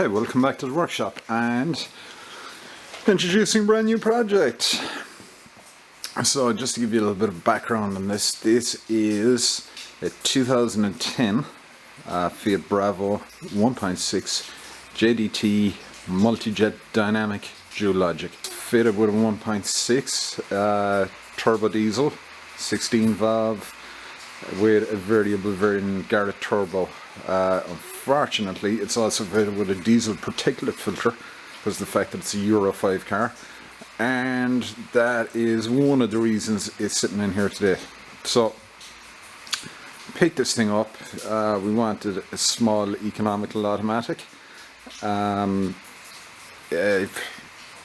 Okay, welcome back to the workshop and introducing a brand new project. So just to give you a little bit of background on this, this is a 2010 Fiat Bravo 1.6 JDT multi-jet dynamic dual logic, fitted with a 1.6 turbo diesel 16 valve with a variable variant Garrett turbo. Unfortunately, it's also fitted with a diesel particulate filter because of the fact that it's a Euro 5 car, and that is one of the reasons it's sitting in here today. So picked this thing up. We wanted a small economical automatic. I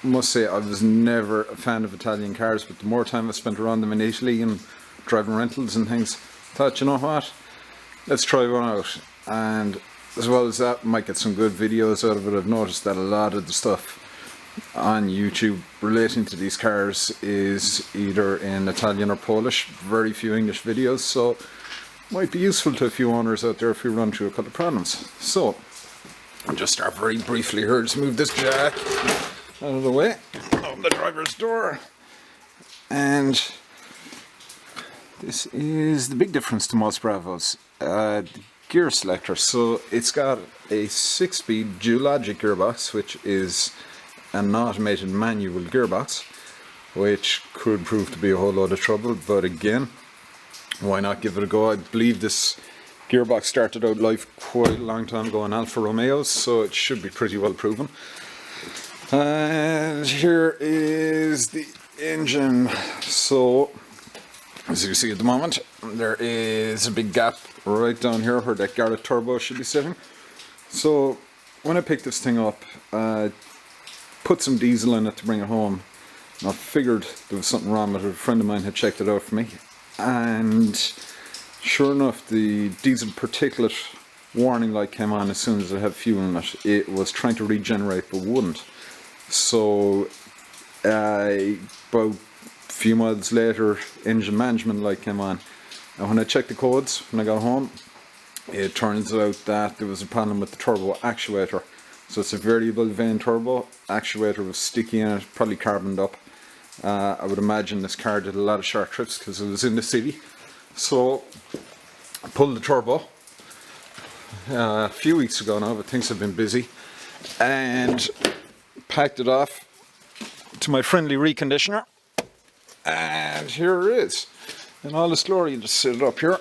must say I was never a fan of Italian cars, but the more time I spent around them in Italy and driving rentals and things, thought, you know what, let's try one out. And as well as that, might get some good videos out of it. I've noticed that a lot of the stuff on YouTube relating to these cars is either in Italian or Polish, very few English videos, so might be useful to a few owners out there if we run through a couple of problems. So I'll just start very briefly here. Just move this jack out of the way, open the driver's door, and this is the big difference to most Bravos. The gear selector. So it's got a 6-speed dual logic gearbox, which is an automated manual gearbox, which could prove to be a whole lot of trouble, but again, why not give it a go? I believe this gearbox started out life quite a long time ago in Alfa Romeos, so it should be pretty well proven. And here is the engine. So as you see at the moment, there is a big gap right down here where that Garrett turbo should be sitting. So when I picked this thing up, put some diesel in it to bring it home, and I figured there was something wrong with it. A friend of mine had checked it out for me, and sure enough, the diesel particulate warning light came on as soon as it had fuel in it. It was trying to regenerate but wouldn't. So about a few miles later, engine management light came on, and when I checked the codes when I got home, it turns out that there was a problem with the turbo actuator. So it's a variable vane turbo. Actuator was sticky in it, probably carboned up. I would imagine this car did a lot of short trips because it was in the city. So I pulled the turbo a few weeks ago now, but things have been busy, and packed it off to my friendly reconditioner, and here it is in all its glory. You just sit it up here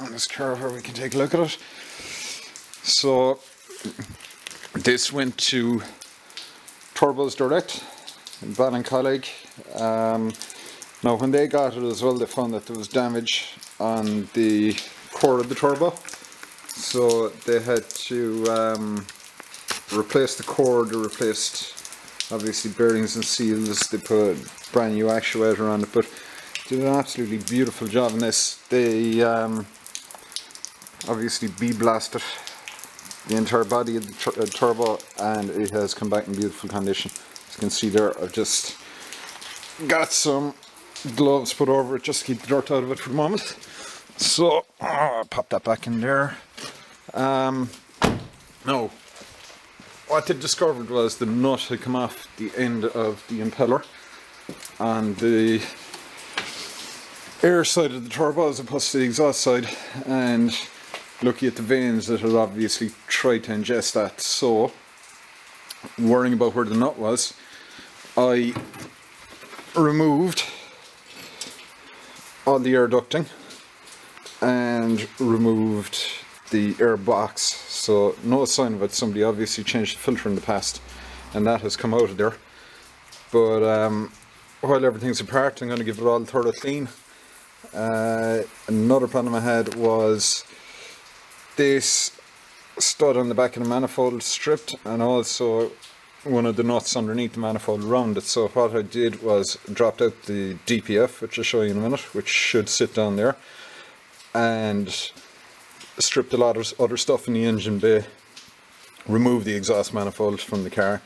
on this car where we can take a look at it. So this went to Turbos Direct in Ballincollig. Now when they got it as well, they found that there was damage on the core of the turbo, so they had to replace the core. They replaced obviously bearings and seals. They put a brand new actuator on it, but did an absolutely beautiful job on this. They obviously blasted the entire body of the turbo, and it has come back in beautiful condition. As you can see there, I've just got some gloves put over it just to keep the dirt out of it for the moment. So I'll pop that back in there. Now, what I discovered was the nut had come off the end of the impeller on the air side of the turbo as opposed to the exhaust side, and looking at the vanes, that had obviously tried to ingest that. So worrying about where the nut was, I removed all the air ducting and removed the air box. So no sign of it. Somebody obviously changed the filter in the past, and that has come out of there. But while everything's apart, I'm going to give it all a thorough clean. Another problem I had was this stud on the back of the manifold stripped, and also one of the nuts underneath the manifold rounded. So what I did was dropped out the DPF, which I'll show you in a minute, which should sit down there, and stripped a lot of other stuff in the engine bay, removed the exhaust manifold from the car,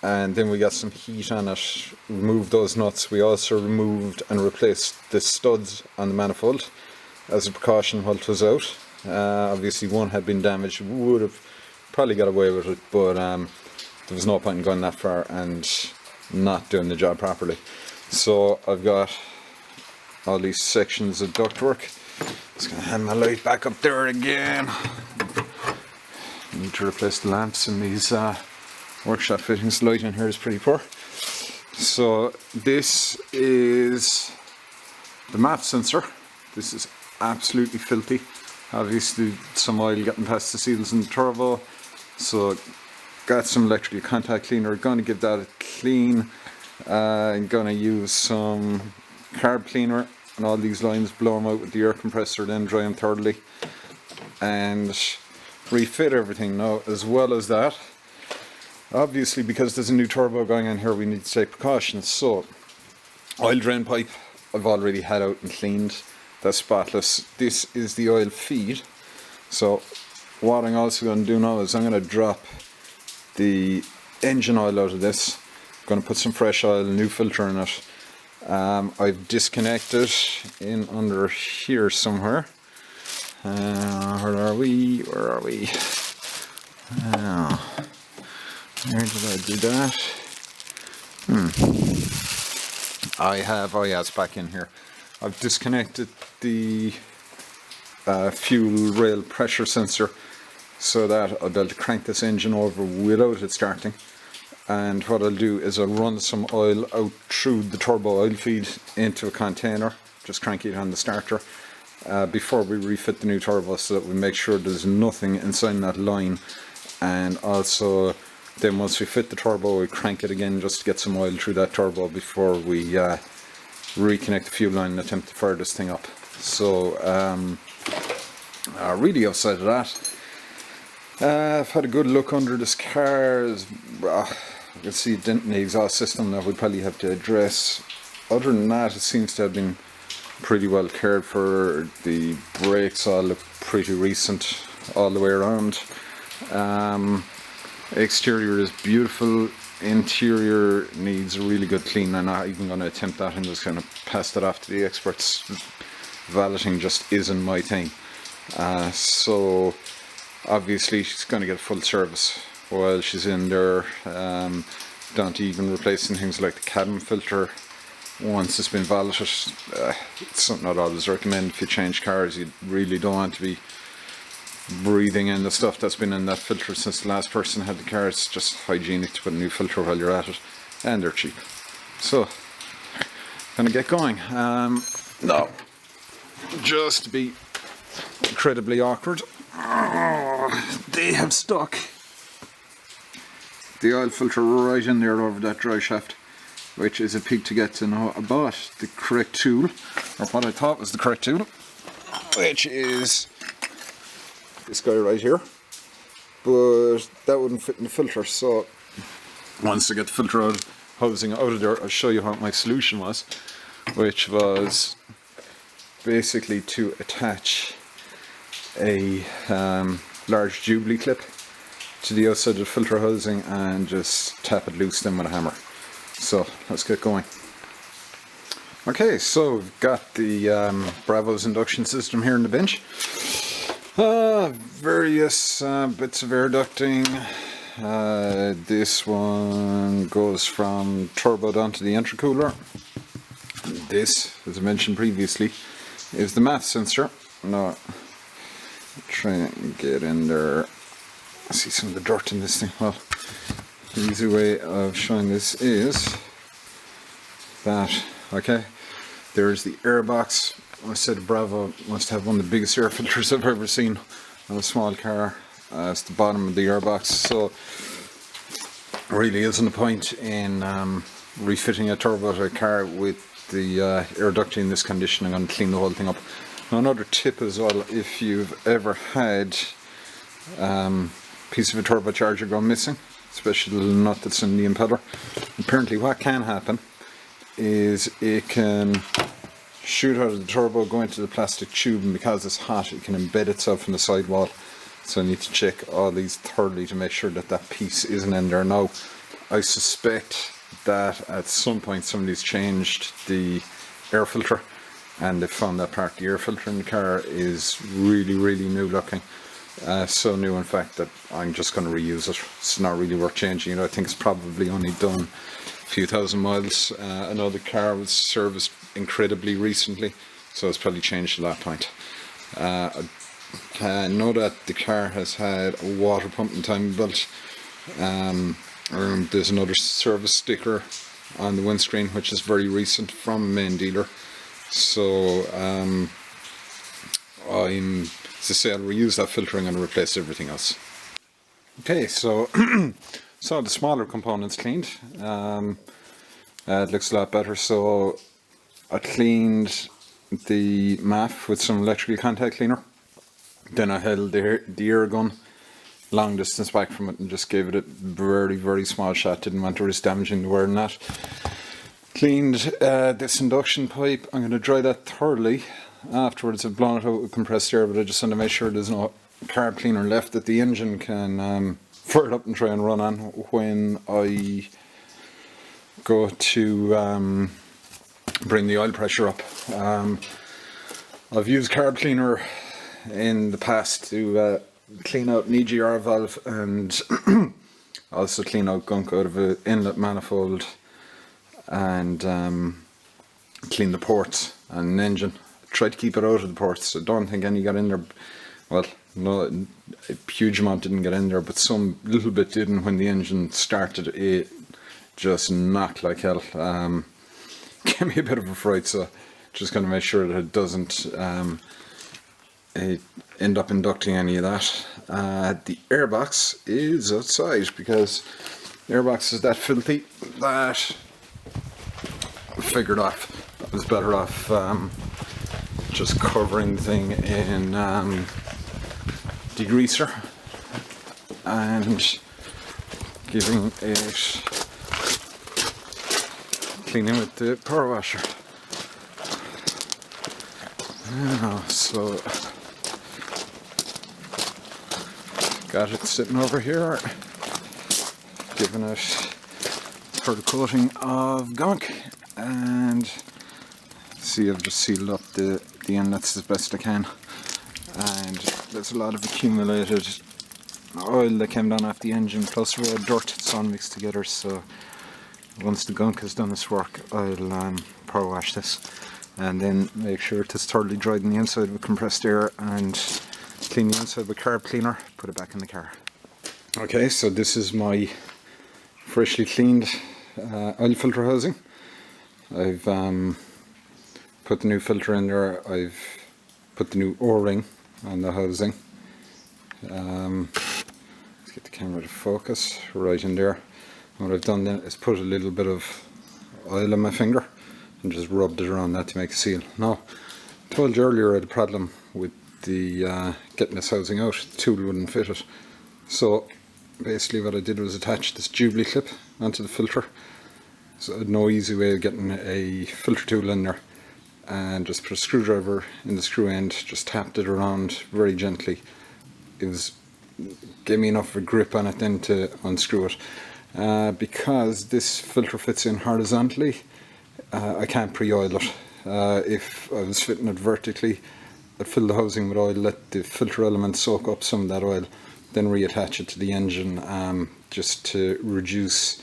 and then we got some heat on it, removed those nuts. We also removed and replaced the studs on the manifold as a precaution while it was out. Obviously one had been damaged, would have probably get away with it, but there was no point in going that far and not doing the job properly. So I've got all these sections of ductwork. Just gonna hand my light back up there again. Need to replace the lamps in these workshop fittings. The light in here is pretty poor. So this is the MAF sensor. This is absolutely filthy. Obviously some oil getting past the seals in the turbo. So got some electrical contact cleaner. Going to give that a clean. I'm going to use some carb cleaner and all these lines, blow them out with the air compressor, then dry them thoroughly and refit everything. Now, as well as that, obviously because there's a new turbo going on here, we need to take precautions. So oil drain pipe I've already had out and cleaned. That's spotless. This is the oil feed. So what I'm also going to do now is I'm going to drop the engine oil out of this. I'm going to put some fresh oil, a new filter in it. I've disconnected in under here somewhere. Where are we? Where did I do that? I have, oh yeah, it's back in here. I've disconnected the fuel rail pressure sensor so that I'll be able to crank this engine over without it starting. And what I'll do is I'll run some oil out through the turbo oil feed into a container, just crank it on the starter before we refit the new turbo, so that we make sure there's nothing inside that line. And also then once we fit the turbo, we crank it again just to get some oil through that turbo before we reconnect the fuel line and attempt to fire this thing up. So really outside of that, I've had a good look under this car. You can see a dent in the exhaust system that we probably have to address. Other than that, it seems to have been pretty well cared for. The brakes all look pretty recent all the way around. Exterior is beautiful. Interior needs a really good clean. I'm not even going to attempt that. I'm just going to pass that off to the experts. Valeting just isn't my thing. So obviously she's going to get a full service while she's in there, down to even replacing things like the cabin filter once it's been valeted. It's something I'd always recommend if you change cars. You really don't want to be breathing in the stuff that's been in that filter since the last person had the car. It's just hygienic to put a new filter while you're at it, and they're cheap. So gonna get going. Now, just to be incredibly awkward, they have stuck the oil filter right in there over that dry shaft, which is a pig to get to know about the correct tool, or what I thought was the correct tool, which is this guy right here. But that wouldn't fit in the filter, so once I get the filter housing out of there, I'll show you what my solution was, which was basically to attach a large Jubilee clip to the outside of the filter housing and just tap it loose then with a hammer. So let's get going. Okay, so we've got the Bravo's induction system here in the bench. Various bits of air ducting. This one goes from turbo down to the intercooler. This, as I mentioned previously, is the MAF sensor. Now, try and get in there. I see some of the dirt in this thing. Well, the easy way of showing this is that, okay, there's the air box. I said Bravo must have one of the biggest air filters I've ever seen on a small car. It's the bottom of the air box, so really isn't a point in refitting a turbo to a car with the air ducting in this condition. I'm going to clean the whole thing up. Now, another tip as well, if you've ever had piece of a turbocharger go missing, especially the little nut that's in the impeller, apparently what can happen is it can shoot out of the turbo, go into the plastic tube, and because it's hot it can embed itself in the sidewall. So I need to check all these thoroughly to make sure that that piece isn't in there. Now, I suspect that at some point somebody's changed the air filter and they found that part of the air filter in the car is really, really new looking. So new in fact that I'm just going to reuse it. It's not really worth changing it. I think it's probably only done a few thousand miles. I know the car was serviced incredibly recently, so it's probably changed at that point. I know that the car has had a water pump and timing belt. And there's another service sticker on the windscreen which is very recent from main dealer. So to say I'll reuse that filter, I'm going to replace everything else. Okay, so so the smaller components cleaned. It looks a lot better. So I cleaned the MAF with some electrical contact cleaner. Then I held the air gun long distance back from it and just gave it a very small shot. Didn't want to risk damaging the wire and that. Cleaned this induction pipe. I'm going to dry that thoroughly. Afterwards I've blown it out with compressed air, but I just want to make sure there's no carb cleaner left that the engine can fire it up and try and run on when I go to bring the oil pressure up. I've used carb cleaner in the past to clean out an EGR valve and also clean out gunk out of an inlet manifold and clean the ports and an engine. Try to keep it out of the ports. I don't think any got in there. Well, no, a huge amount didn't get in there, but some little bit didn't. When the engine started, it just knocked like hell. Gave me a bit of a fright, so just going to make sure that it doesn't end up inducting any of that. The airbox is outside because the airbox is that filthy that I figured off I was better off just covering the thing in degreaser and giving it cleaning with the power washer. So got it sitting over here, giving it a further coating of gunk, and see I've just sealed up the inlets as best I can, and there's a lot of accumulated oil that came down off the engine plus raw dirt. It's all mixed together, so once the gunk has done its work I'll power wash this and then make sure it is thoroughly dried on the inside with compressed air and clean the inside with carb cleaner, put it back in the car. Okay, so this is my freshly cleaned oil filter housing. I've put the new filter in there, I've put the new O-ring on the housing. Let's get the camera to focus right in there. What I've done then is put a little bit of oil on my finger and just rubbed it around that to make a seal. Now, I told you earlier I had a problem with the getting this housing out. The tool wouldn't fit it. So basically what I did was attach this Jubilee clip onto the filter. So I had no easy way of getting a filter tool in there, and just put a screwdriver in the screw end, just tapped it around very gently. It gave me enough of a grip on it then to unscrew it. Because this filter fits in horizontally, I can't pre-oil it. If I was fitting it vertically, I'd fill the housing with oil, let the filter element soak up some of that oil, then reattach it to the engine, just to reduce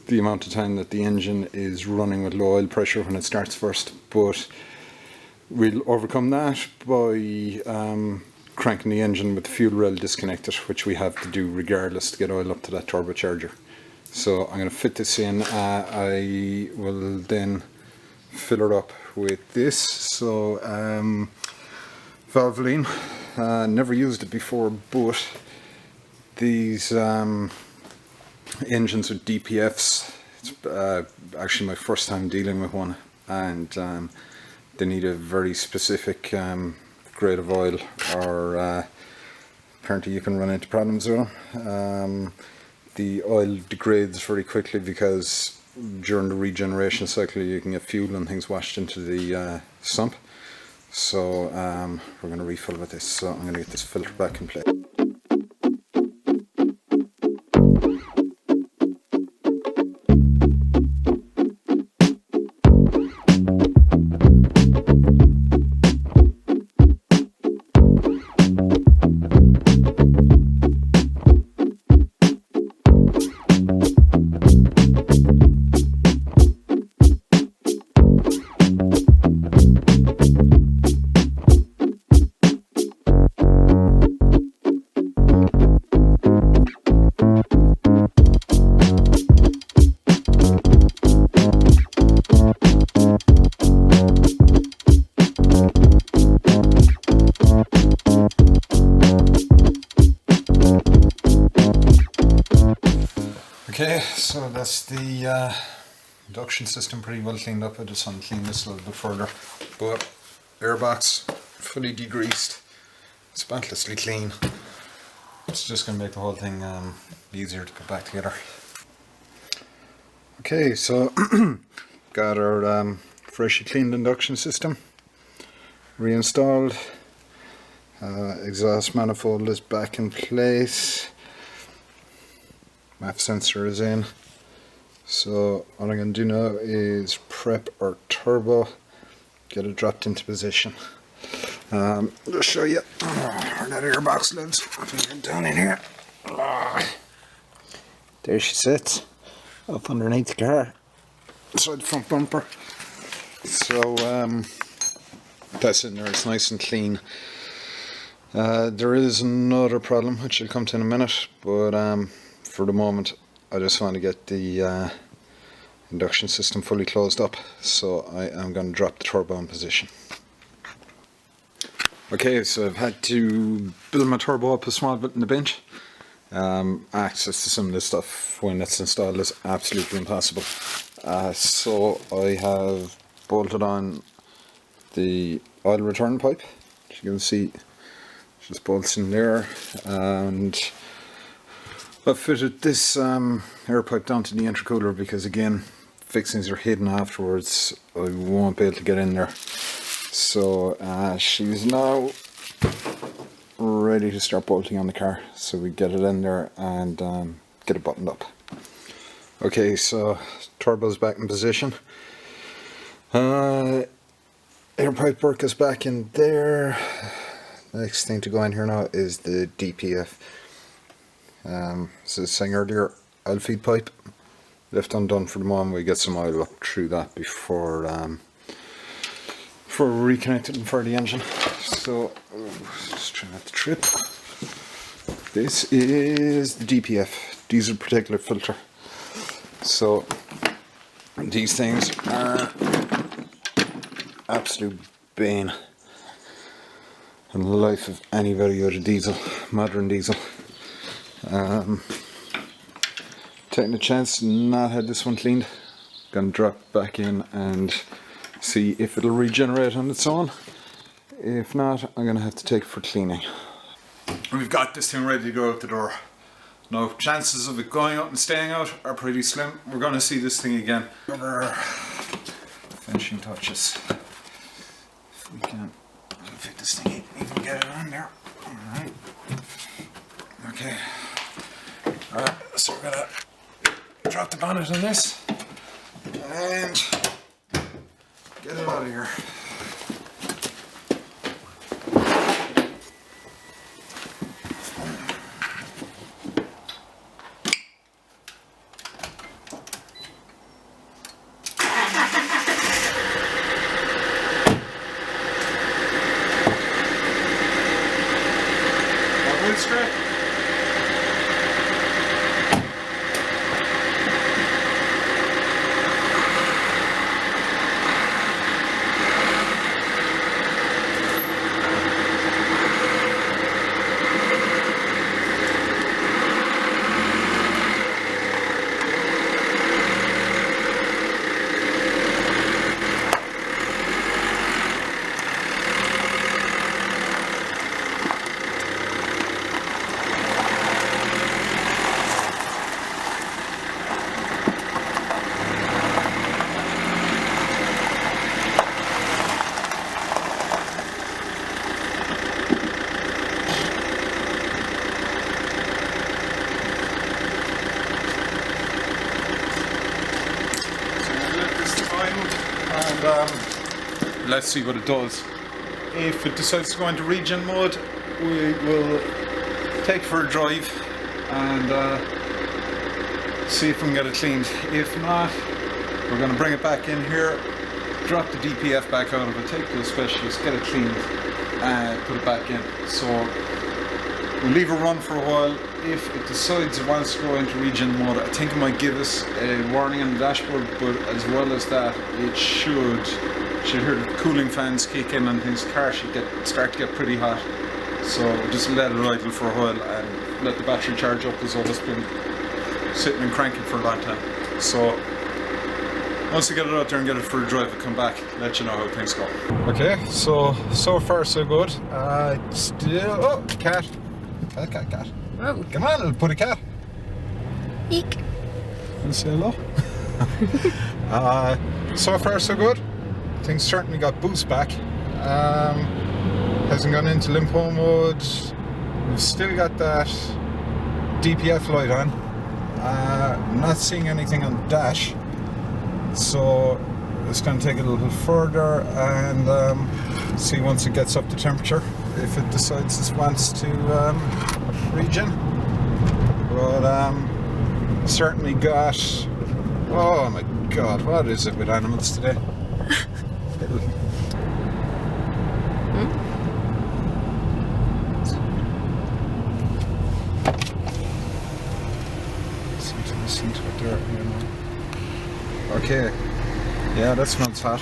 the amount of time that the engine is running with low oil pressure when it starts first. But we'll overcome that by cranking the engine with the fuel rail disconnected, which we have to do regardless to get oil up to that turbocharger. So I'm going to fit this in. I will then fill it up with this. So Valvoline, never used it before, but these engines with DPFs, it's actually my first time dealing with one, and they need a very specific grade of oil, or apparently you can run into problems with them. The oil degrades very quickly because during the regeneration cycle you can get fuel and things washed into the sump. So we're going to refill with this. So I'm going to get this filter back in place. That's the induction system pretty well cleaned up. I just want to clean this a little bit further. But airbox fully degreased, spotlessly clean. It's just going to make the whole thing easier to put back together. Okay, so got our freshly cleaned induction system reinstalled. Exhaust manifold is back in place. MAF sensor is in. So what I'm going to do now is prep our turbo, get it dropped into position. Just show you where that airbox lives. Down in here. There she sits, up underneath the car, inside the front bumper. So that's in there, it's nice and clean. There is another problem which I'll come to in a minute, but for the moment I just want to get the induction system fully closed up, so I am going to drop the turbo in position. Okay, so I've had to build my turbo up a small bit in the bench. Access to some of this stuff when it's installed is absolutely impossible. So I have bolted on the oil return pipe, as you can see. Just bolts in there, and I've fitted this air pipe down to the intercooler because, again, fixings are hidden afterwards. I won't be able to get in there. So she's now ready to start bolting on the car, so we get it in there and get it buttoned up. Okay, so turbo's back in position. Air pipe work is back in there. Next thing to go in here now is the DPF. As I was saying earlier, oil feed pipe left undone for the moment. We get some oil up through that before we reconnect it for the engine. So just try not to trip. This is the DPF, diesel particulate filter. So these things are absolute bane in the life of any very other diesel, modern diesel. Taking a chance, not had this one cleaned. Gonna drop back in and see if it'll regenerate on its own. If not, I'm gonna have to take it for cleaning. We've got this thing ready to go out the door. Now, chances of it going out and staying out are pretty slim. We're gonna see this thing again. Other finishing touches. If we can fit this thing, even get it on there. Alright. Okay. Alright, so we're gonna drop the bonnet on this and get it out of here. Straight. And let's see what it does. If it decides to go into regen mode, we will take it for a drive and see if we can get it cleaned. If not, we're going to bring it back in here, drop the DPF back out of it, take it to a specialist, get it cleaned and put it back in. So we'll leave it run for a while. If it decides it wants to go into regen mode, I think it might give us a warning on the dashboard, but as well as that, it should hear the cooling fans kick in and things. The car should start to get pretty hot. So just let it idle for a while and let the battery charge up, as well as been sitting and cranking for a long time. So once we get it out there and get it for a drive, we'll come back, let you know how things go. Okay, so far so good. Still, oh, cat. Cat. Well, come on, I'll put a cat. Eek. And say hello. So far so good. Things certainly got boost back. Hasn't gone into limp mode. We've still got that DPF light on. Not seeing anything on the dash. So it's going to take it a little further and see once it gets up to temperature if it decides it wants to regen. But certainly got, oh my god, what is it with animals today? Listen to it there, you know. Okay, yeah, that smells hot.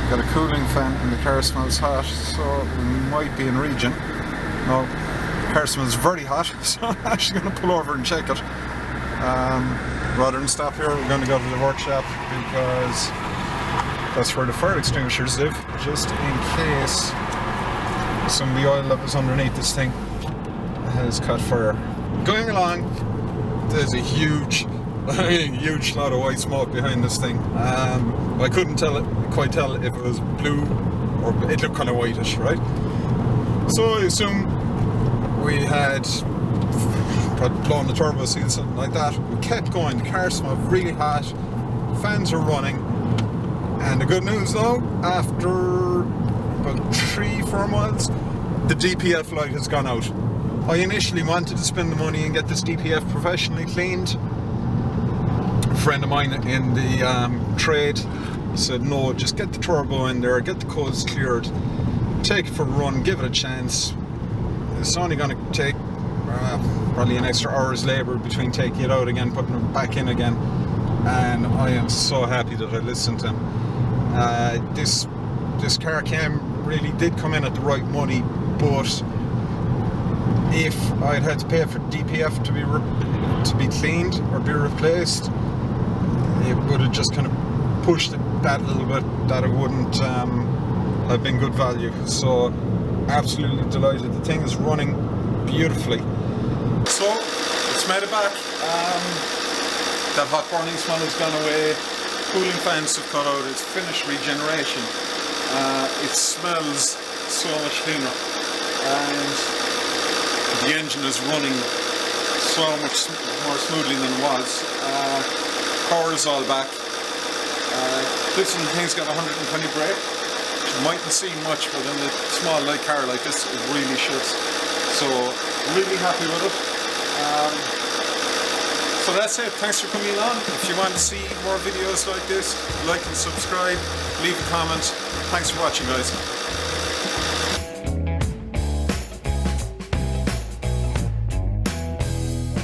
Got a cooling fan and the car smells hot, so we might be in regen. No, the car smells very hot, so I'm actually going to pull over and check it. Rather than stop here, we're going to go to the workshop because that's where the fire extinguishers live, just in case some of the oil that was underneath this thing has caught fire. Going along, there's a huge cloud of white smoke behind this thing. I couldn't quite tell if it was blue or it looked kind of whitish, right? So I assume we had probably blown the turbo seal, something like that. We kept going, the car smelled really hot, fans are running, and the good news though, after about 3-4 miles, the DPF light has gone out. I initially wanted to spend the money and get this DPF professionally cleaned. A friend of mine in the trade said, no, just get the turbo in there, get the coils cleared, take it for a run, give it a chance. It's only going to take probably an extra hour's labour between taking it out again, putting it back in again, and I am so happy that I listened to him. This car did come in at the right money, but if I'd had to pay for DPF to be cleaned or be replaced, it would have just kind of pushed it that little bit that it wouldn't have been good value. So absolutely delighted. The thing is running beautifully. So it's made it back. That hot burning smell has gone away. Cooling fans have cut out. It's finished regeneration. It smells so much cleaner, and the engine is running so much more smoothly than it was. Power is all back. This thing's got 120 brake. You mightn't see much, but in a small light car like this, it really should. So really happy with it. So that's it. Thanks for coming along. If you want to see more videos like this, like and subscribe, leave a comment. Thanks for watching, guys.